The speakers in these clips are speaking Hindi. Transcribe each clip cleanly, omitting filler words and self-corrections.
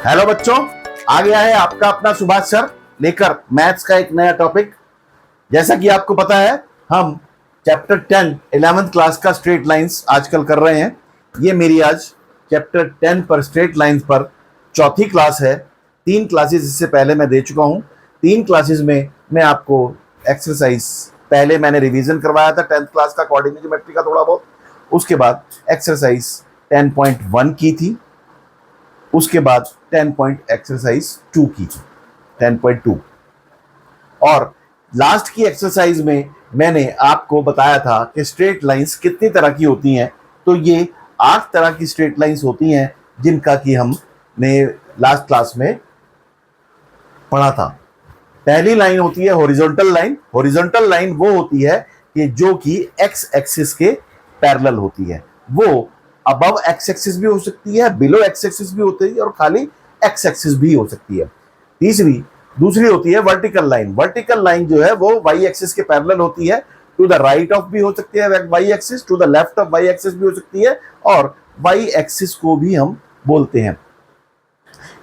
हेलो बच्चों, आ गया है आपका अपना सुभाष सर लेकर मैथ्स का एक नया टॉपिक। जैसा कि आपको पता है, हम चैप्टर 10 11th क्लास का स्ट्रेट लाइंस आजकल कर रहे हैं। ये मेरी आज चैप्टर 10 पर स्ट्रेट लाइंस पर चौथी क्लास है। 3 क्लासेस इससे पहले मैं दे चुका हूँ। 3 क्लासेस में मैं आपको एक्सरसाइज पहले मैंने रिवीजन करवाया था 10th क्लास का कोऑर्डिनेट ज्योमेट्री का थोड़ा बहुत। उसके बाद एक्सरसाइज 10.1 की थी। उसके बाद 10 पॉइंट एक्सरसाइज 2 की थी, 10.2। और लास्ट की एक्सरसाइज में मैंने आपको बताया था कि स्ट्रेट लाइंस कितनी तरह की होती हैं। तो ये 8 तरह की स्ट्रेट लाइंस होती हैं जिनका कि हमने लास्ट क्लास में पढ़ा था। पहली लाइन होती है हॉरिजॉन्टल लाइन। हॉरिजॉन्टल लाइन वो होती है कि जो कि एक्स एक्सिस के पैरेलल होती है। वो अबव एक्स एक्सिस भी हो सकती है, बिलो एक्स एक्सिस भी होती है और खाली एक्स एक्सिस भी हो सकती है। दूसरी होती है वर्टिकल लाइन। वर्टिकल लाइन जो है वो वाई एक्सिस के पैरेलल होती है। टू द राइट ऑफ भी हो सकती है Y axis, to the left of Y axis भी हो सकती है, और वाई एक्सिस को भी हम बोलते हैं।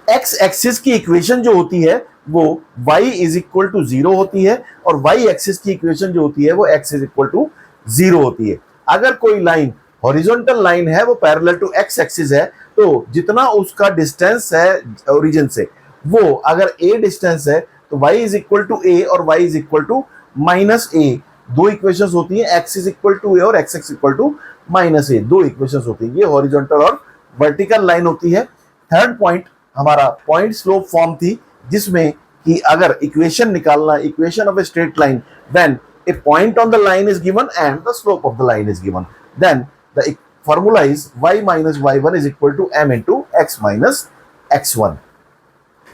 एक्स एक्सिस की इक्वेशन जो होती है वो y इज इक्वल टू 0 होती है, और y एक्सिस की इक्वेशन जो होती है वो x इज इक्वल टू 0 होती है। अगर कोई लाइन हॉरिजॉन्टल लाइन है, वो पैरेलल टू x एक्सिस है, तो जितना उसका डिस्टेंस है ओरिजिन से, वो अगर a डिस्टेंस है तो y is equal to a और y is equal to minus a। दो इक्वेशंस होती हैं, x is equal to a और x equal to minus a। दो इक्वेशंस होती हैं, ये हॉरिजॉन्टल और वर्टिकल लाइन होती है। थर्ड पॉइंट हमारा पॉइंट स्लोप फॉर्म थी, जिसमें कि अगर इक्वेशन निकालना, equation of a straight line, when a point on the line is given and the slope of the line is given, then the formula is y minus y1 is equal to m into x minus x1।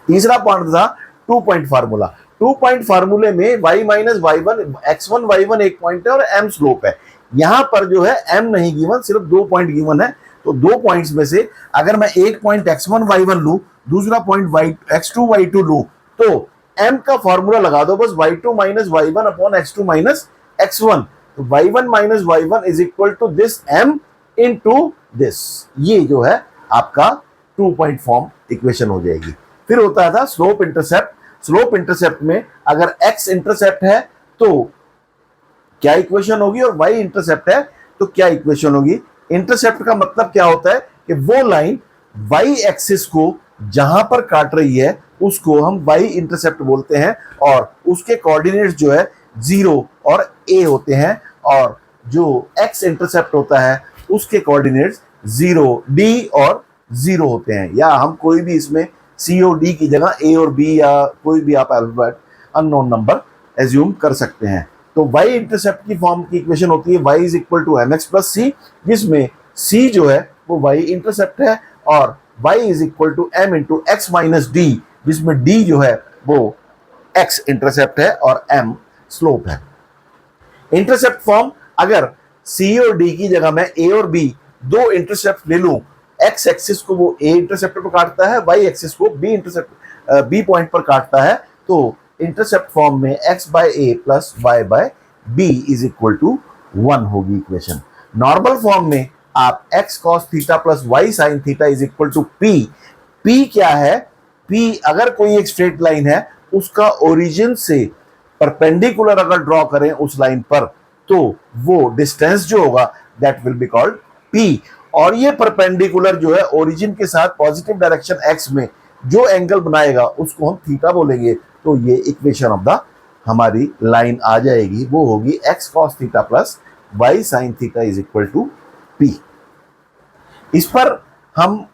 तीसरा पॉइंट था 2 पॉइंट फार्मूला। 2 पॉइंट फार्मूले में y minus y1 x1 y1 एक पॉइंट है और m स्लोप है। यहां पर जो है m नहीं गिवन, सिर्फ 2 पॉइंट गिवन है। तो 2 पॉइंट्स में से अगर मैं एक पॉइंट x1 y1 लूं, दूसरा पॉइंट x2 y2 लूं, तो m का फॉर्मूला लगा दो बस, y2 minus y1 upon x2 minus x1। तो y1 minus y1 is equal to this m into this. ये जो है आपका 2 पॉइंट फॉर्म इक्वेशन हो जाएगी। फिर होता था स्लोप इंटरसेप्ट। स्लोप इंटरसेप्ट में अगर x इंटरसेप्ट है तो क्या इक्वेशन होगी, और y इंटरसेप्ट है तो क्या इक्वेशन होगी। इंटरसेप्ट का मतलब क्या होता है कि वो लाइन y एक्सिस को जहां पर काट रही है उसको हम y इंटरसेप्ट बोलते हैं, और उसके कोऑर्डिनेट्स जो है 0 और a होते हैं, और जो x इंटरसेप्ट होता है उसके कोऑर्डिनेट्स 0 d और 0 होते हैं। या हम कोई भी इसमें c और d की जगह a और b या कोई भी आप अल्फाबेट अननोन नंबर एज्यूम कर सकते हैं। तो y इंटरसेप्ट की फॉर्म की इक्वेशन होती है y is equal to mx plus c, जिसमें c जो है वो y इंटरसेप्ट है, और y is equal to m into X minus D, जिसमें d जो है वो x इंटरसेप्ट है और m स्लोप है। इंटरसेप्ट फॉर्म, अगर c और d की जगह मैं a और b दो इंटरसेप्ट ले लूं, x एक्सिस को वो a इंटरसेप्ट पर काटता है, y एक्सिस को b पॉइंट पर काटता है, तो इंटरसेप्ट फॉर्म में x by a plus y by b is equal to 1 होगी इक्वेशन। नॉर्मल फॉर्म में आप x cos theta plus y sin theta is equal to p। p क्या है? p अगर कोई एक स्ट्रेट लाइन है, उसका ओरिजिन से परपेंडिकुलर अगर ड्रॉ करें उस लाइन पर, तो वो डिस्टेंस जो होगा that will be called p। और ये परपेंडिकुलर जो है ओरिजिन के साथ पॉजिटिव डायरेक्शन x में जो एंगल बनाएगा उसको हम थीटा बोलेंगे। तो ये इक्वेशन ऑफ द हमारी लाइन आ जाएगी, वो होगी x cos theta plus y sin theta is equal to p। इस पर हम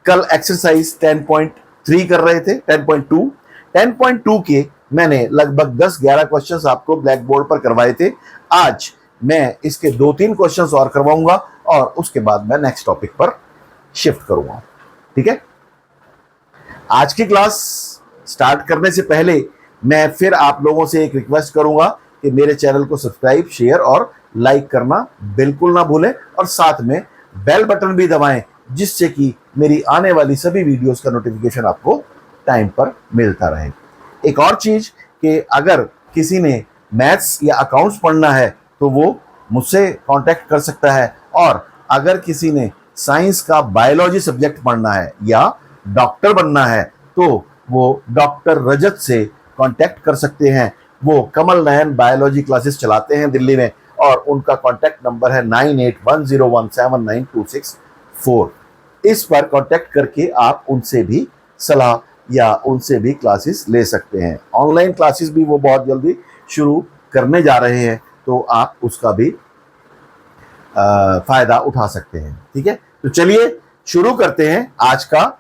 कल एक्सरसाइज 10.3 कर रहे थे, 10.2। 10.2 के मैंने लगभग 10-11 क्वेश्चंस आपको ब्लैक बोर्ड पर करवाए थे। आज मैं इसके 2-3 क्वेश्चंस और करवाऊंगा, और उसके बाद मैं नेक्स्ट टॉपिक पर शिफ्ट करूंगा। ठीक है, आज की क्लास स्टार्ट करने से पहले मैं फिर आप लोगों से एक रिक्वेस्ट करूंगा कि मेरे चैनल को सब्सक्राइब, शेयर और लाइक करना बिल्कुल ना भूलें, और साथ में बेल बटन भी दबाएं, जिससे कि मेरी आने वाली सभी वीडियोस का नोटिफिकेशन आपको टाइम पर मिलता रहे। एक और चीज कि अगर किसी ने मैथ्स या अकाउंट्स पढ़ना है तो वो मुझसे कांटेक्ट कर सकता है, और अगर किसी ने साइंस का बायोलॉजी सब्जेक्ट पढ़ना है या डॉक्टर बनना है तो वो डॉक्टर रजत से कांटेक्ट कर सकते हैं। वो कमल नयन बायोलॉजी क्लासेस चलाते हैं दिल्ली में और उनका कांटेक्ट नंबर है 9810179264। इस पर कांटेक्ट करके आप उनसे भी सलाह या उनसे भी क्लासेस ले सकते हैं। ऑनलाइन क्लासेस भी वो बहुत जल्दी शुरू करने जा रहे हैं, तो आप उसका भी फायदा उठा सकते हैं। ठीक है, तो चलिए शुरू करते हैं आज का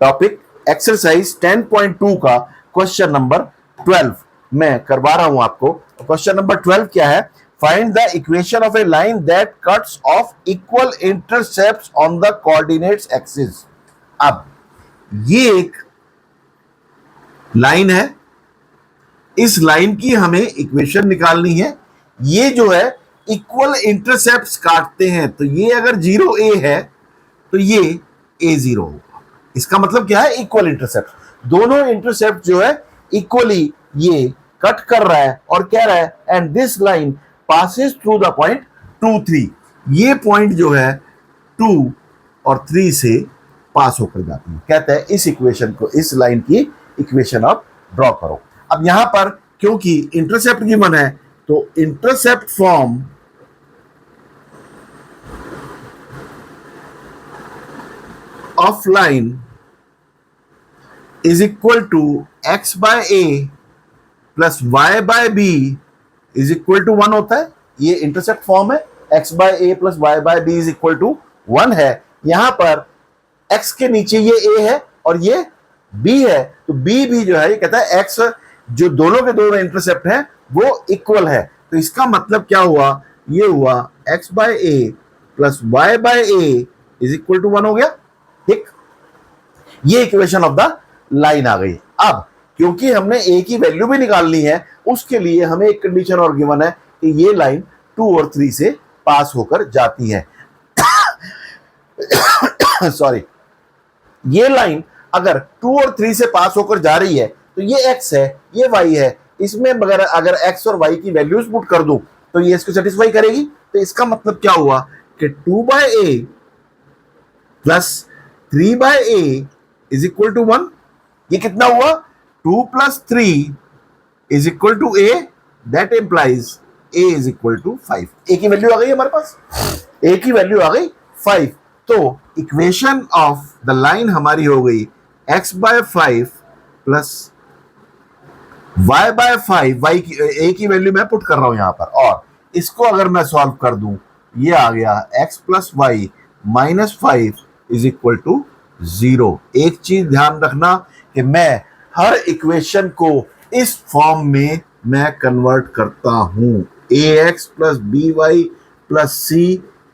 टॉपिक। एक्सरसाइज 10.2 का क्वेश्चन नंबर 12 मैं करवा रहा हूं आपको। क्वेश्चन नंबर 12 क्या है? Find the equation of A line that cuts of equal intercepts on the coordinates axis. अब ये एक लाइन है, इस लाइन की हमें इक्वेशन निकालनी है। ये जो है इक्वल इंटरसेप्ट्स काटते हैं, तो ये अगर 0a है तो ये a0 होगा। इसका मतलब क्या है? Equal intercept. दोनों इंटरसेप्ट जो है इक्वली ये कट कर रहा है और कह रहा है and this line passes through the point 2, 3। ये पॉइंट जो है 2 और 3 से पास होकर जाती है। कहता है इस इक्वेशन को, इस लाइन की इक्वेशन आप ड्रॉ करो। अब यहां पर क्योंकि इंटरसेप्ट गिवन है तो intercept form of line is equal to x by a plus y by b is equal to 1 होता है। ये इंटरसेप्ट फॉर्म है, x by a plus y by b is equal to 1 है। यहां पर x के नीचे ये a है और ये b है, तो b भी जो है ये कहता है x जो दोनों के दोनों इंटरसेप्ट हैं वो इक्वल है। तो इसका मतलब क्या हुआ? ये हुआ x by a plus y by a is equal to 1 हो गया। ठीक, ये इक्वेशन ऑफ द लाइन आ गई। अब क्योंकि हमने a की वैल्यू भी निकालनी है, उसके लिए हमें एक कंडीशन और गिवन है कि ये लाइन 2 और 3 से पास होकर जाती है। सॉरी, ये लाइन अगर 2 और 3 से पास होकर जा रही है तो ये x है, ये y है। इसमें अगर x और y की वैल्यूज पुट कर दूं तो ये इसको सेटिस्फाई करेगी। तो इसका मतलब क्या हुआ कि 2 by a plus 3 by a is equal to 1। ये कितना हुआ? 2 plus 3 is equal to a, that implies a is equal to 5। a की वैल्यू आ गई हमारे पास, a की वैल्यू आ गई 5। तो इक्वेशन ऑफ द लाइन हमारी हो गई x by 5 plus y by 5। y की a की वैल्यू मैं पुट कर रहा हूं यहां पर, और इसको अगर मैं सॉल्व कर दूं ये आ गया x plus y minus 5 is equal to 0। एक चीज ध्यान रखना कि मैं हर इक्वेशन को इस फॉर्म में मैं कन्वर्ट करता हूं। ax plus by plus c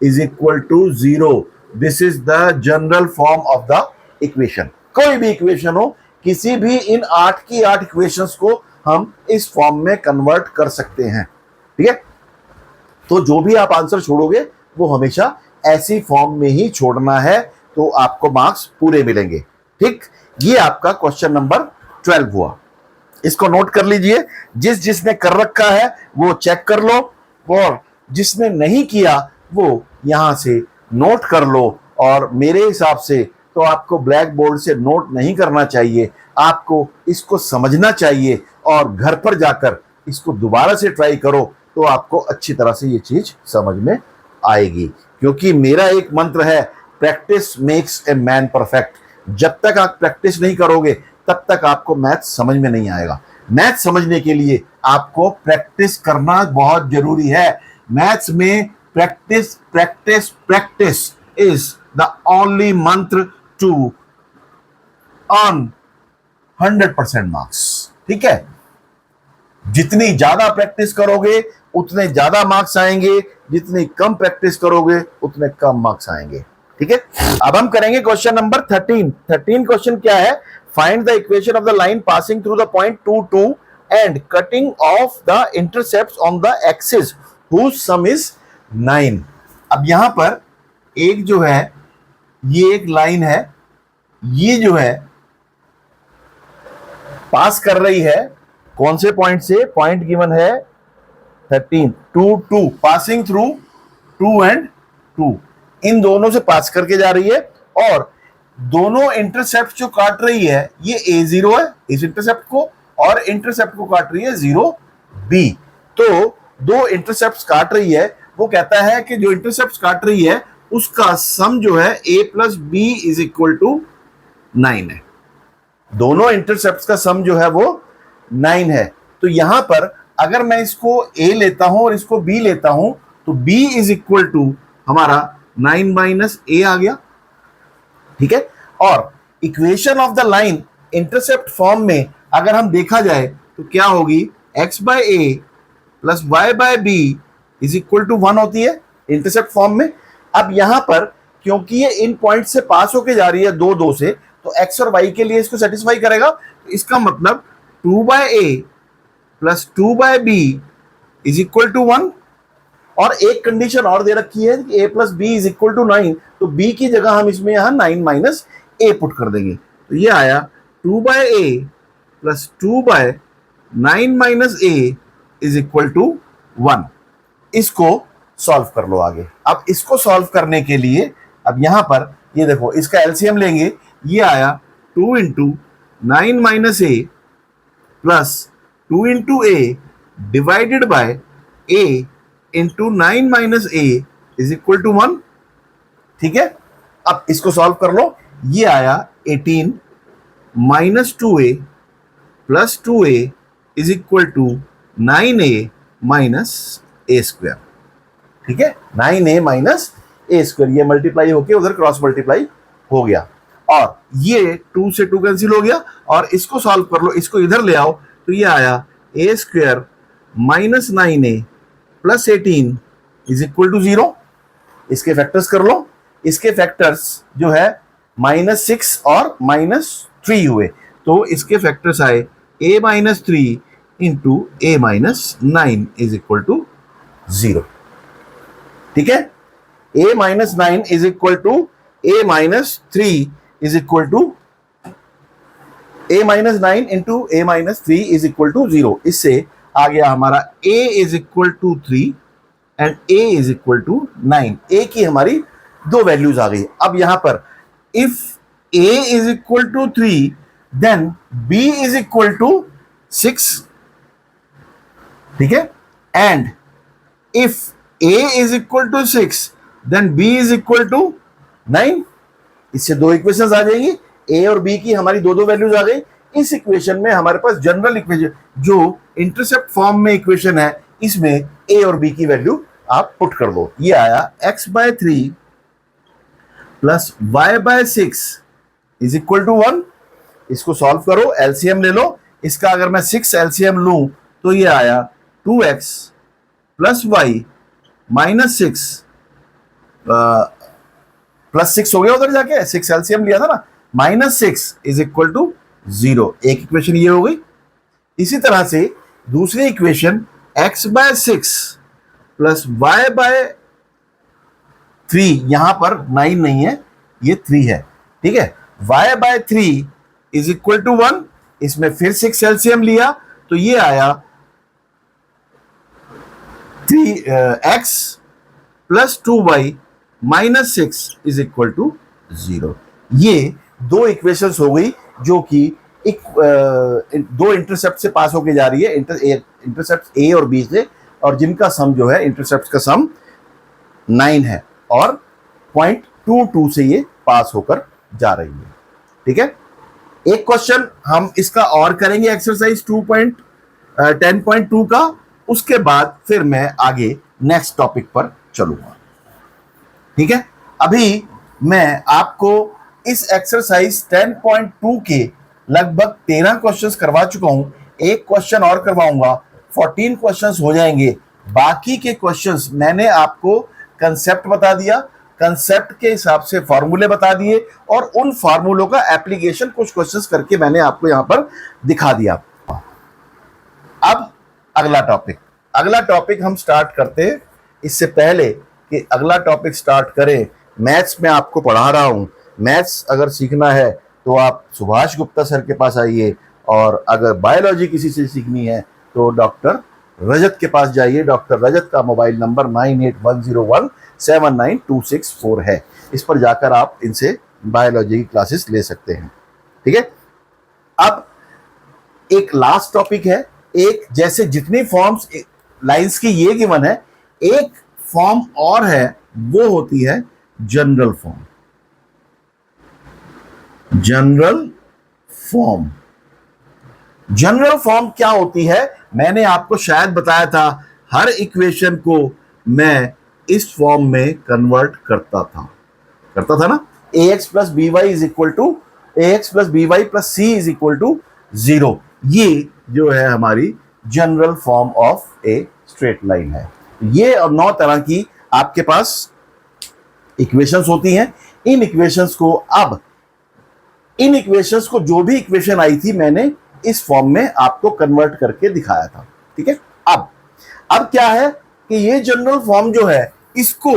is equal to 0। This is the general form of the equation. कोई भी इक्वेशन हो, किसी भी इन 8 की 8 इक्वेशंस को हम इस फॉर्म में कन्वर्ट कर सकते हैं। ठीक है, तो जो भी आप आंसर छोड़ोगे वो हमेशा ऐसी फॉर्म में ही छोड़ना है, तो आपको मार्क्स पूरे मिलेंगे। ठीक, ये आपका क्वेश्चन नंबर 12 हुआ। इसको नोट कर लीजिए। जिसने कर रखा है वो चेक कर लो, और जिसने नहीं किया वो यहां से नोट कर लो। और मेरे हिसाब से तो आपको ब्लैक बोर्ड से नोट नहीं करना चाहिए, आपको इसको समझना चाहिए और घर पर जाकर इसको दोबारा से ट्राई करो, तो आपको अच्छी तरह से ये चीज समझ में आएगी। क्योंकि मेरा एक मंत्र है, practice makes a man perfect. जब तक आप प्रैक्टिस नहीं करोगे तब तक आपको मैथ समझ में नहीं आएगा। मैथ समझने के लिए आपको प्रैक्टिस करना बहुत जरूरी है। मैथ्स में practice practice practice is the only मंत्र टू अर्न 100% मार्क्स। ठीक है, जितनी ज्यादा प्रैक्टिस करोगे उतने ज्यादा मार्क्स आएंगे, जितनी कम प्रैक्टिस करोगे उतने कम मार्क्स आएंगे। ठीक है, अब हम करेंगे क्वेश्चन नंबर 13 क्वेश्चन क्या है? Find the equation of the line passing through the point 2, 2 and cutting off the intercepts on the axis whose sum is 9। अब यहां पर एक जो है ये एक लाइन है, ये जो है पास कर रही है कौन से पॉइंट से? पॉइंट गिवन है 13, 2, 2, पासिंग थ्रू 2 एंड 2, इन दोनों से पास करके जा रही है। और दोनों इंटरसेप्ट जो काट रही है ये A0 है इस इंटरसेप्ट को, और इंटरसेप्ट को काट रही है 0B। तो दो इंटरसेप्ट काट रही है, वो कहता है कि जो इंटरसेप्ट काट रही है उसका सम जो है A plus B is equal to 9 है। दोनों इंटरसेप्ट का सम जो है वो 9 है। तो यहां पर अगर मैं इसको A लेता हूं और इसको B लेता हूं तो B इज इक्वल टू हमारा 9 माइनस A आ गया, ठीक है। और equation of the line intercept form में अगर हम देखा जाए तो क्या होगी, x by A plus Y by B is equal to 1 होती है इंटरसेप्ट फॉर्म में। अब यहां पर क्योंकि ये इन पॉइंट से पास होके जा रही है दो दो से, तो x और y के लिए इसको सेटिस्फाई करेगा। तो इसका मतलब 2 by A plus 2 by B is equal to 1। और एक कंडीशन और दे रखी है कि a plus B is equal to 9, तो b की जगह हम इसमें यहां 9 माइनस a पुट कर देंगे। तो ये आया 2 by A plus 2 by 9 minus a is equal to 1। इसको सॉल्व कर लो आगे। अब इसको सॉल्व करने के लिए अब यहां पर ये देखो इसका एलसीएम लेंगे, ये आया 2 into 9 minus a plus 2 into a divided by a into 9 minus a is equal to 1, ठीक है। अब इसको सॉल्व कर लो, ये आया 18 minus 2a plus 2a is equal to 9a minus a square, ठीक है। 9a माइनस a स्क्वायर, ये मल्टीप्लाई होके उधर क्रॉस मल्टीप्लाई हो गया, और ये 2 से 2 कैंसिल हो गया। और इसको सॉल्व कर लो, इसको इधर ले आओ, तो ये आया a square minus 9a plus 18 is equal to 0। इसके फैक्टर्स कर लो, इसके फैक्टर्स जो है -6 और -3 हुए, तो इसके फैक्टर्स आए a minus 3 into a minus 9 is equal to 0, ठीक है। a minus 9 is equal to a minus 3 is equal to a minus 9 into a minus 3 is equal to 0। इससे आ गया हमारा a is equal to 3 and a is equal to 9। a की हमारी दो वैल्यूज आ गई। अब यहां पर if a is equal to 3 then b is equal to 6, ठीक है। And if a is equal to 6 then b is equal to 9। इससे दो इक्वेशंस आ जाएंगी, a और b की हमारी दो दो वैल्यूज आ गई। इस इक्वेशन में हमारे पास जनरल इक्वेशन जो इंटरसेप्ट फॉर्म में इक्वेशन है, इसमें a और b की वैल्यू आप पुट कर दो। ये आया x by 3 plus y by 6 is equal to 1। इसको सॉल्व करो, एलसीएम ले लो। इसका अगर मैं 6 एलसीएम लूं तो ये आया 2x plus Y minus 6 plus 6 हो गया उधर जाके, 6 एलसीएम लिया था ना, -6 इज इक्वल टू 0। एक इक्वेशन ये हो गई। इसी तरह से दूसरी equation x by 6 plus y by 3, यहां पर 9 नहीं है, ये 3 है, ठीक है। y by 3 is equal to 1। इसमें फिर 6 एलसीएम लिया तो ये आया 3x plus 2y minus 6 is equal to 0। ये दो इक्वेशंस हो गई जो कि एक दो इंटरसेप्ट से पास होके जा रही है, इंटरसेप्ट a और b से, और जिनका सम जो है इंटरसेप्ट का सम 9 है और 0.22 से ये पास होकर जा रही है, ठीक है। एक क्वेश्चन हम इसका और करेंगे एक्सरसाइज 10.2 का, उसके बाद फिर मैं आगे नेक्स्ट टॉपिक पर चलूंगा, ठीक है। अभी मैं आपको इस एक्सरसाइज 10.2 के लगभग 13 क्वेश्चंस करवा चुका हूं। एक क्वेश्चन और करवाऊंगा, 14 क्वेश्चंस हो जाएंगे। बाकी के क्वेश्चंस मैंने आपको कंसेप्ट बता दिया, कंसेप्ट के हिसाब से फॉर्मूले बता दिए, और उन फॉर्मूलों का एप्लीकेशन कुछ क्वेश्चंस करके मैंने आपको यहां पर दिखा दिया। अब अगला टॉपिक हम स्टार्ट करते हैं। इससे पहले कि अगला टॉपिक स्टार्ट करें, मैथ्स में आपको पढ़ा रहा हूं। मैथ्स अगर सीखना है तो आप सुभाष गुप्ता सर के पास आइए, और अगर बायोलॉजी किसी से सीखनी है तो डॉक्टर रजत के पास जाइए। डॉक्टर रजत का मोबाइल नंबर 9810179264 है। इस पर जाकर आप इनसे बायोलॉजी की क्लासेस ले सकते हैं। ठीक है, अब एक लास्ट टॉपिक है, एक जैसे जितनी फॉर्म्स लाइंस की ये गिवन है, एक फॉर्म और है, वो होती है general form. General form, general form क्या होती है? मैंने आपको शायद बताया था, हर इक्वेशन को मैं इस फॉर्म में कन्वर्ट करता था ना, ax plus B Y is equal to ax plus B Y plus C is equal to 0। ये जो है हमारी general form of a straight line है। ये और 9 तरह की आपके पास इक्वेशंस होती हैं। इन इक्वेशंस को, अब इन इक्वेशंस को जो भी इक्वेशन आई थी मैंने इस फॉर्म में आपको कन्वर्ट करके दिखाया था। ठीक है, अब क्या है कि ये जनरल फॉर्म जो है इसको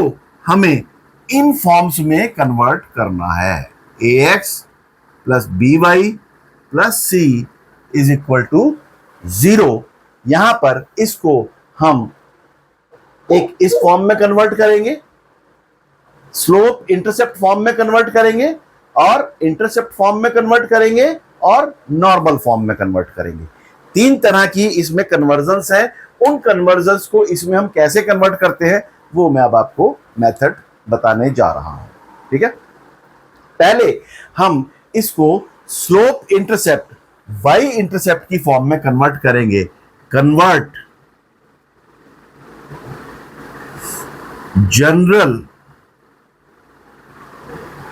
हमें इन फॉर्म्स में कन्वर्ट करना है। ax plus B Y plus C is equal to 0। यहां पर इसको हम एक इस फॉर्म में कन्वर्ट करेंगे, स्लोप इंटरसेप्ट फॉर्म में कन्वर्ट करेंगे, और इंटरसेप्ट फॉर्म में कन्वर्ट करेंगे, और नॉर्मल फॉर्म में कन्वर्ट करेंगे। 3 तरह की इसमें कन्वर्जन्स है। उन कन्वर्जन्स को इसमें हम कैसे कन्वर्ट करते हैं वो मैं अब आपको मेथड बताने जा रहा हूं। ठीक है, पहले हम इसको स्लोप इंटरसेप्ट वाई इंटरसेप्ट की फॉर्म में कन्वर्ट करेंगे। Convert general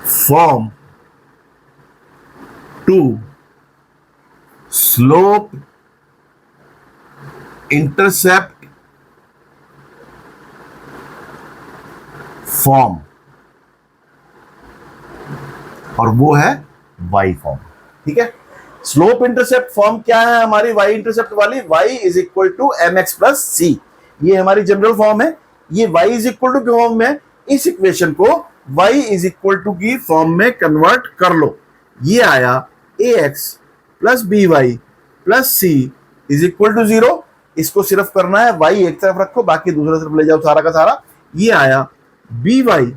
form to slope intercept form, और वो है y फॉर्म। ठीक है, स्लोप इंटरसेप्ट फॉर्म क्या है हमारी y इंटरसेप्ट वाली? y is equal to M X plus C, ये हमारी जनरल फॉर्म है। ये y इज इक्वल टू की फॉर्म में, इस इक्वेशन को y इज इक्वल टू की फॉर्म में कन्वर्ट कर लो। ये आया ax plus B Y plus C is equal to 0। इसको सिर्फ करना है, y एक तरफ रखो, बाकी दूसरा तरफ ले जाओ सारा का सारा। ये आया B Y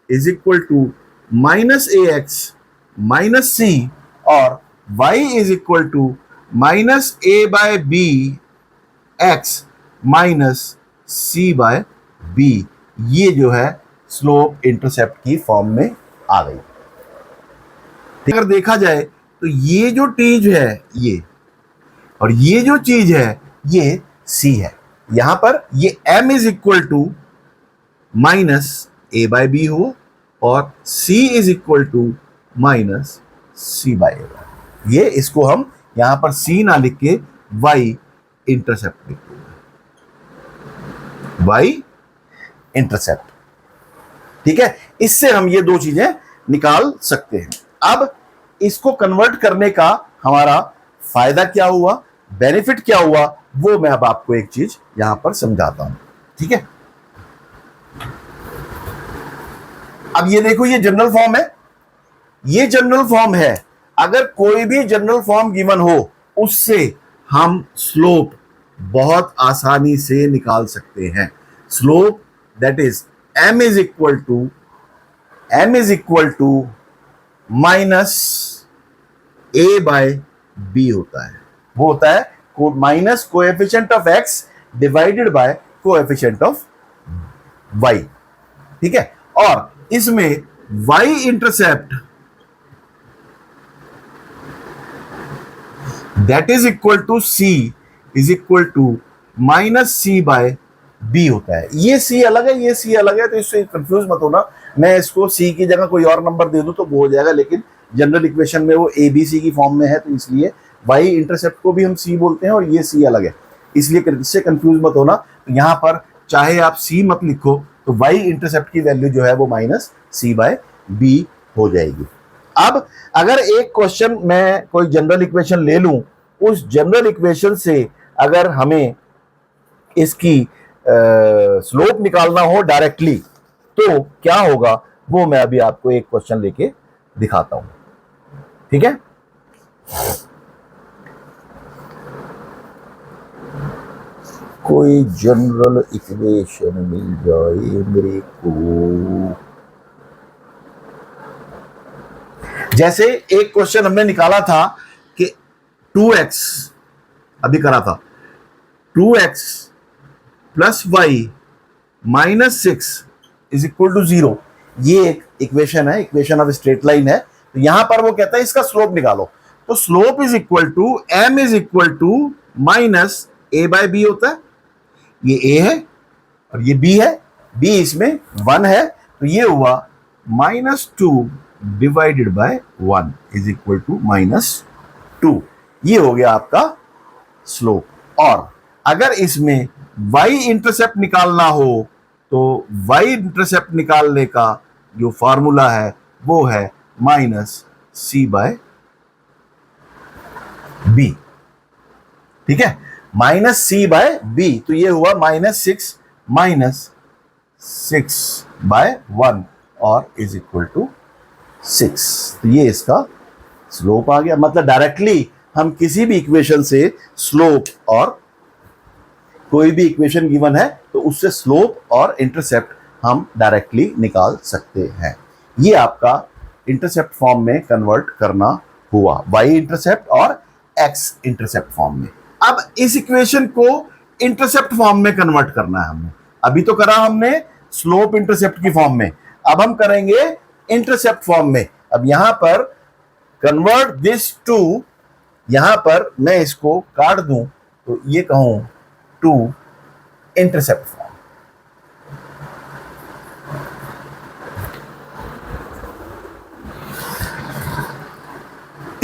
is equal to minus A X minus C, और y is equal to minus A by B X minus C by B. ये जो है स्लोप इंटरसेप्ट की फॉर्म में आ गई। अगर देखा जाए तो ये जो चीज है ये, और ये जो चीज है ये c है। यहां पर ये m is equal to minus A by B हो, और c is equal to minus C by A. ये इसको हम यहां पर c ना लिख के y इंटरसेप्ट लिख देंगे, y इंटरसेप्ट। ठीक है, इससे हम ये दो चीजें निकाल सकते हैं। अब इसको कन्वर्ट करने का हमारा फायदा क्या हुआ, बेनिफिट क्या हुआ, वो मैं अब आपको एक चीज यहां पर समझाता हूं। ठीक है, अब ये देखो, ये जनरल फॉर्म है, ये जनरल फॉर्म है। अगर कोई भी जनरल फॉर्म गिवन हो उससे हम स्लोप बहुत आसानी से निकाल सकते हैं। Slope that is m is equal to minus A by B होता है। वो होता है minus coefficient of x divided by coefficient of y। ठीक है, और इसमें y intercept that is equal to c is equal to minus C by B होता है। ये c अलग है, ये c अलग है, तो इससे कंफ्यूज मत होना। मैं इसको c की जगह कोई और नंबर दे दूं तो वो हो जाएगा, लेकिन जनरल इक्वेशन में वो ए बी सी की फॉर्म में है, तो इसलिए y इंटरसेप्ट को भी हम c बोलते हैं और ये c अलग है, इसलिए इससे कंफ्यूज मत होना। तो यहाँ पर चाहे आप c मत लिखो तो y इंटरसेप्ट की वैल्यू जो है वो माइनस सी बाय बी हो जाएगी। अब अगर एक क्वेश्चन मैं कोई जनरल इक्वेशन ले लूं, उस जनरल इक्वेशन से अगर हमें इसकी स्लोप निकालना हो डायरेक्टली तो क्या होगा, वो मैं अभी आपको एक क्वेश्चन लेके दिखाता हूं। ठीक है, कोई जनरल इक्वेशन मिल जाए मेरे को। जैसे एक क्वेश्चन हमने निकाला था कि 2x, अभी करा था, 2x plus Y minus 6 is equal to 0। ये एक इक्वेशन है, इक्वेशन ऑफ स्ट्रेट लाइन है। तो यहां पर वो कहता है इसका स्लोप निकालो। तो slope is equal to m is equal to minus a by b होता है। ये a है और ये b है, b इसमें 1 है, तो ये हुआ -2 divided by 1 is equal to -2। ये हो गया आपका स्लोप। और अगर इसमें y इंटरसेप्ट निकालना हो तो y इंटरसेप्ट निकालने का जो फॉर्मूला है वो है -c बाय b। ठीक है, -c बाय b। तो ये हुआ -6 बाय 1 और इज इक्वल टू 6। तो ये इसका स्लोप आ गया। मतलब डायरेक्टली हम किसी भी इक्वेशन से स्लोप, और कोई भी इक्वेशन गिवन है तो उससे स्लोप और इंटरसेप्ट हम डायरेक्टली निकाल सकते हैं। ये आपका इंटरसेप्ट फॉर्म में कन्वर्ट करना हुआ, y इंटरसेप्ट और x इंटरसेप्ट फॉर्म में। अब इस इक्वेशन को इंटरसेप्ट फॉर्म में कन्वर्ट करना है हमने। अभी तो करा हमने स्लोप इंटरसेप्ट की फॉर्म में, अब हम करेंगे इंटरसेप्ट फॉर्म में। अब यहां पर कन्वर्ट दिस टू, यहां पर मैं इसको काट दूं तो ये कहूं to intercept form.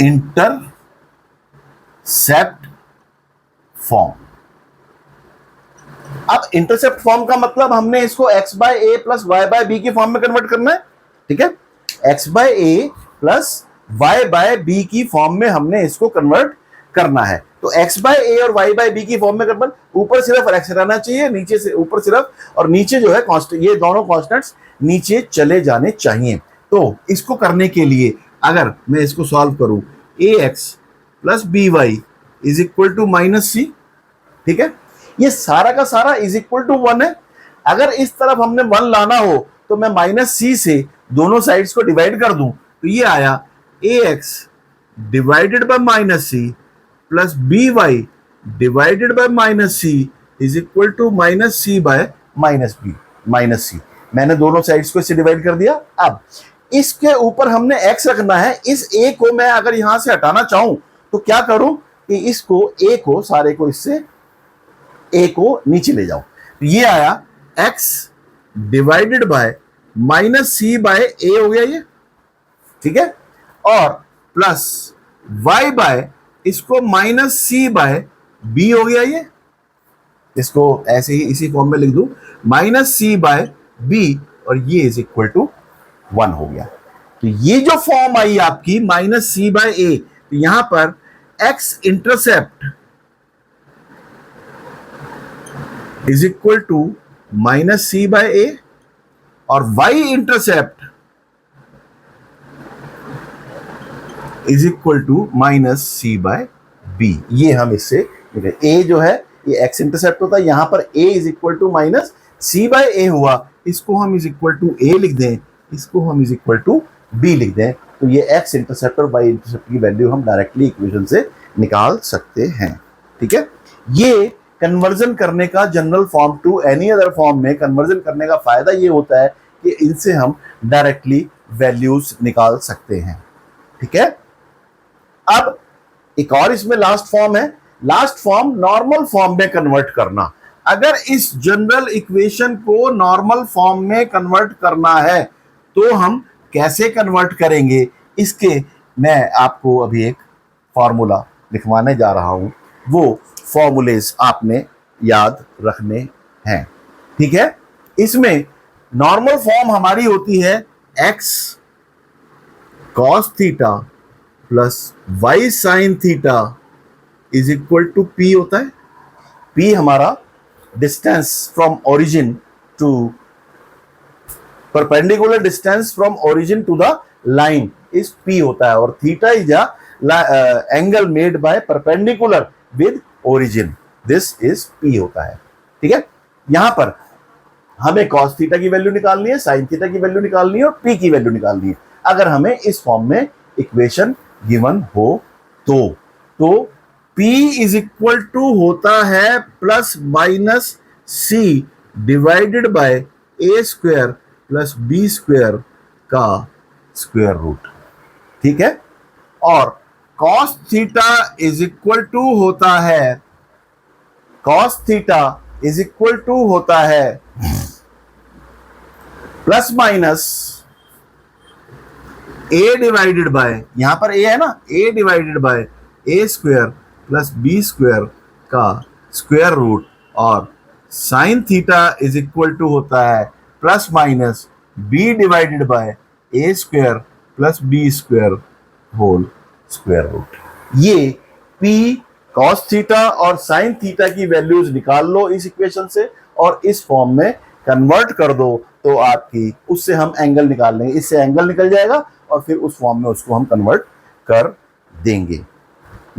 Intercept form. अब इंटरसेप्ट फॉर्म का मतलब हमने इसको x by A plus Y by b की फॉर्म में कन्वर्ट करना है। ठीक है, x by A plus Y by b की फॉर्म में हमने इसको कन्वर्ट करना है। तो x बाय ए और y बाय बी की फॉर्म में कन्वर्ट, ऊपर सिर्फ x रहना चाहिए, नीचे से ऊपर सिर्फ, और नीचे जो है कांस्टेंट, ये दोनों कांस्टेंट्स नीचे चले जाने चाहिए। तो इसको करने के लिए अगर मैं इसको सॉल्व करूं, ax plus B Y is equal to -c। ठीक है, ये सारा का सारा इज इक्वल टू 1 है। अगर इस तरफ हमने 1 लाना हो तो मैं -c से दोनों साइड्स को डिवाइड कर दूं, तो ये आया ax divided by -c plus by divided by -c is equal to -c by -c। मैंने दोनों साइड्स को इससे डिवाइड कर दिया। अब इसके ऊपर हमने x रखना है। इस a को मैं अगर यहां से हटाना चाहूं तो क्या करूं कि इसको a को, सारे को, इससे a को नीचे ले जाऊं। तो ये आया x divided by -c by a हो गया ये। ठीक है, और प्लस y बाय इसको -c बाय b हो गया ये। इसको ऐसे ही इसी फॉर्म में लिख दूं, -c बाय b, और ये इज इक्वल टू 1 हो गया। तो ये जो फॉर्म आई आपकी -c बाय a, तो यहां पर x intercept is equal to -c by a और y intercept is equal to -c by b। ये हम इससे a जो है ये x इंटरसेप्ट होता है, यहां पर a is equal to -c by a हुआ। इसको हम इज इक्वल टू a लिख दें, इसको हम इज इक्वल टू b लिख दें, तो ये x इंटरसेप्ट और y इंटरसेप्ट की वैल्यू हम डायरेक्टली इक्वेशन से निकाल सकते हैं। ठीक है, ये कन्वर्जन करने का, general form to any other form में कन्वर्जन करने का फायदा ये होता है कि इनसे हम डायरेक्टली वैल्यूज निकाल सकते हैं। ठीक है, अब एक और इसमें लास्ट फॉर्म है। लास्ट फॉर्म नॉर्मल फॉर्म में कन्वर्ट करना। अगर इस जनरल इक्वेशन को नॉर्मल फॉर्म में कन्वर्ट करना है तो हम कैसे कन्वर्ट करेंगे, इसके मैं आपको अभी एक फॉर्मूला लिखवाने जा रहा हूं। वो फॉर्मूलेस आपने याद रखने हैं। ठीक है, इसमें नॉर्मल फॉर्म हमारी होती है x cos theta plus y sin theta is equal to p होता है। p हमारा distance from origin to, perpendicular distance from origin to the line is p होता है, और theta is angle made by perpendicular with origin, this is p होता है। ठीक है, यहां पर हमें cos थीटा की वैल्यू निकालनी है, sin थीटा की वैल्यू निकालनी है और p की वैल्यू निकालनी है, अगर हमें इस फॉर्म में इक्वेशन गिवन हो तो P इज इक्वल टू होता है plus minus C divided by A square plus B square का स्क्वायर रूट। ठीक है, और cos theta is equal to होता है plus minus A divided by, यहां पर ए है ना, A divided by A square plus B square का स्क्वायर रूट, और sine theta is equal to होता है plus minus B divided by A square plus B square whole square root. ये P cos थीटा और साइन थीटा की वैल्यूज निकाल लो इस इक्वेशन से और इस फॉर्म में कन्वर्ट कर दो, तो आपकी उससे हम एंगल निकाल लेंगे, इससे एंगल निकल जाएगा और फिर उस फॉर्म में उसको हम कन्वर्ट कर देंगे।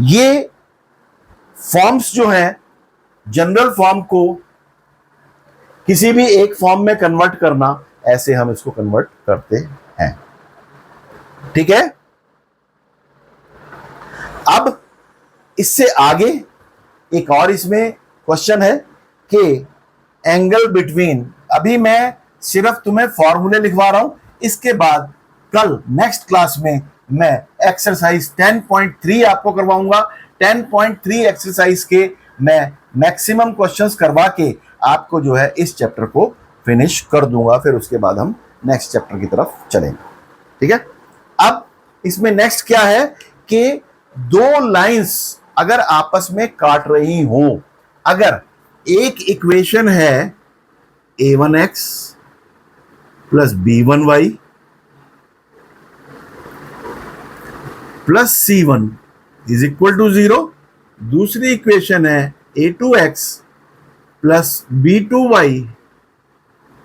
ये फॉर्म्स जो हैं, जनरल फॉर्म को किसी भी एक फॉर्म में कन्वर्ट करना, ऐसे हम इसको कन्वर्ट करते हैं। ठीक है, अब इससे आगे एक और इसमें क्वेश्चन है कि एंगल बिटवीन, अभी मैं सिर्फ तुम्हें फॉर्मूले लिखवा रहा हूं, इसके बाद कल नेक्स्ट क्लास में मैं एक्सरसाइज 10.3 आपको करवाऊंगा। 10.3 एक्सरसाइज के मैं मैक्सिमम क्वेश्चंस करवा के आपको जो है इस चैप्टर को फिनिश कर दूंगा, फिर उसके बाद हम नेक्स्ट चैप्टर की तरफ चलेंगे। ठीक है, अब इसमें नेक्स्ट क्या है कि दो लाइंस अगर आपस में काट रही हो, अगर एक इक्वेशन है a1x plus b1y plus c1 is equal to 0, दूसरी इक्वेशन है a2x plus b2y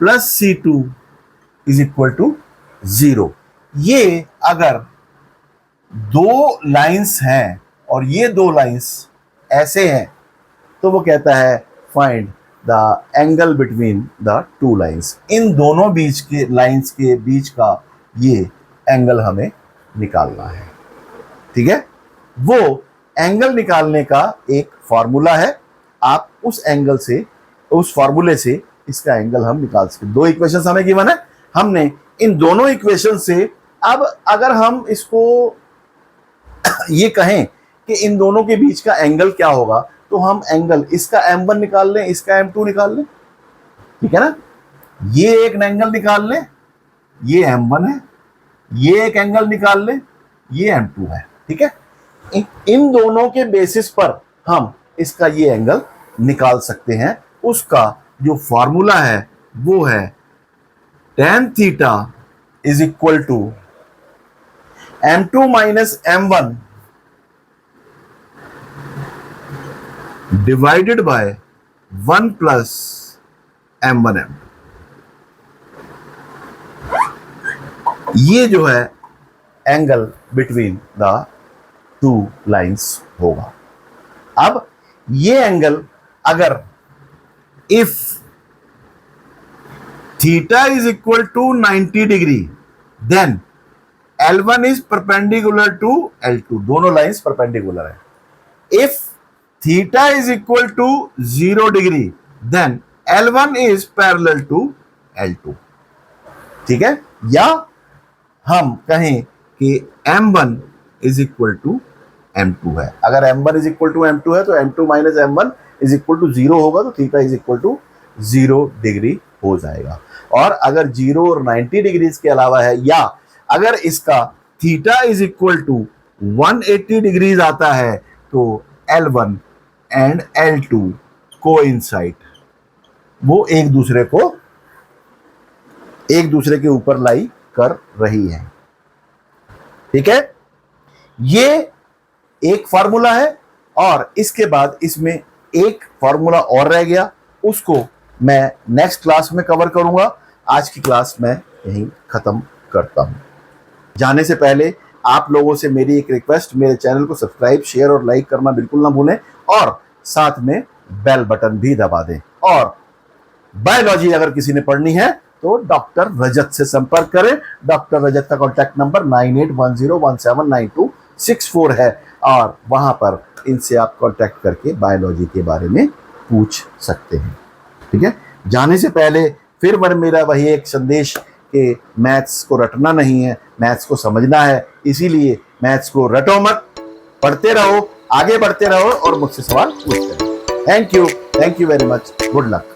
plus c2 is equal to 0। ये अगर दो लाइंस हैं और ये दो लाइंस ऐसे हैं, तो वो कहता है find the angle between the two lines. इन दोनों बीच के लाइंस के बीच का ये एंगल हमें निकालना है। ठीक है, वो एंगल निकालने का एक फॉर्मूला है, आप उस एंगल से, उस फॉर्मूले से इसका एंगल हम निकाल सकते। दो इक्वेशंस हमें गिवन है, हमने इन दोनों इक्वेशन से, अब अगर हम इसको ये कहें कि इन दोनों के बीच का एंगल क्या होगा, तो हम एंगल इसका m1 निकाल लें, इसका m2 निकाल लें। ठीक है ना, ये एक एंगल निकाल लें, ये m1 है, ये एक एंगल निकाल लें, ये m2 है। ठीक है, इन दोनों के बेसिस पर हम इसका ये एंगल निकाल सकते हैं। उसका जो फॉर्मूला है वो है tan theta is equal to m2 minus m1 divided by 1 plus m1 m2। ये जो है angle between the two lines होगा। अब ये एंगल अगर if theta is equal to 90 degree then L1 is perpendicular to L2, दोनों लाइंस परपेंडिकुलर है। If theta is equal to 0 degree then L1 is parallel to L2। ठीक है, या हम कहें कि M1 is equal to M2 है। अगर M1 is equal to M2 है तो M2 minus M1 is equal to 0 होगा, तो theta is equal to 0 degree हो जाएगा। और अगर 0 और 90 डिग्री के अलावा है, या अगर इसका theta is equal to 180 degrees आता है, तो L1 एंड L2 कोइंसाइड, वो एक दूसरे के ऊपर लाई कर रही है। ठीक है, ये एक फार्मूला है, और इसके बाद इसमें एक फार्मूला और रह गया, उसको मैं नेक्स्ट क्लास में कवर करूंगा। आज की क्लास मैं यहीं खत्म करता हूं। जाने से पहले आप लोगों से मेरी एक रिक्वेस्ट, मेरे चैनल को सब्सक्राइब, शेयर और लाइक करना बिल्कुल ना भूलें, और साथ में बेल बटन भी दबा दें। और बायोलॉजी अगर किसी ने पढ़नी है तो डॉक्टर रजत से संपर्क करें। डॉक्टर रजत का कॉन्टैक्ट नंबर 9810179264 है और वहां पर इनसे आप कॉन्टैक्ट करके बायोलॉजी के बारे में पूछ सकते हैं। ठीक है, जाने से पहले फिर मेरा वही एक संदेश कि मैथ्स को रटना नहीं है, मैथ्स को समझना है। इसीलिए मैथ्स को रटो मत, पढ़ते रहो, आगे बढ़ते रहो और मुझसे सवाल पूछते रहो। Thank you very much, good luck.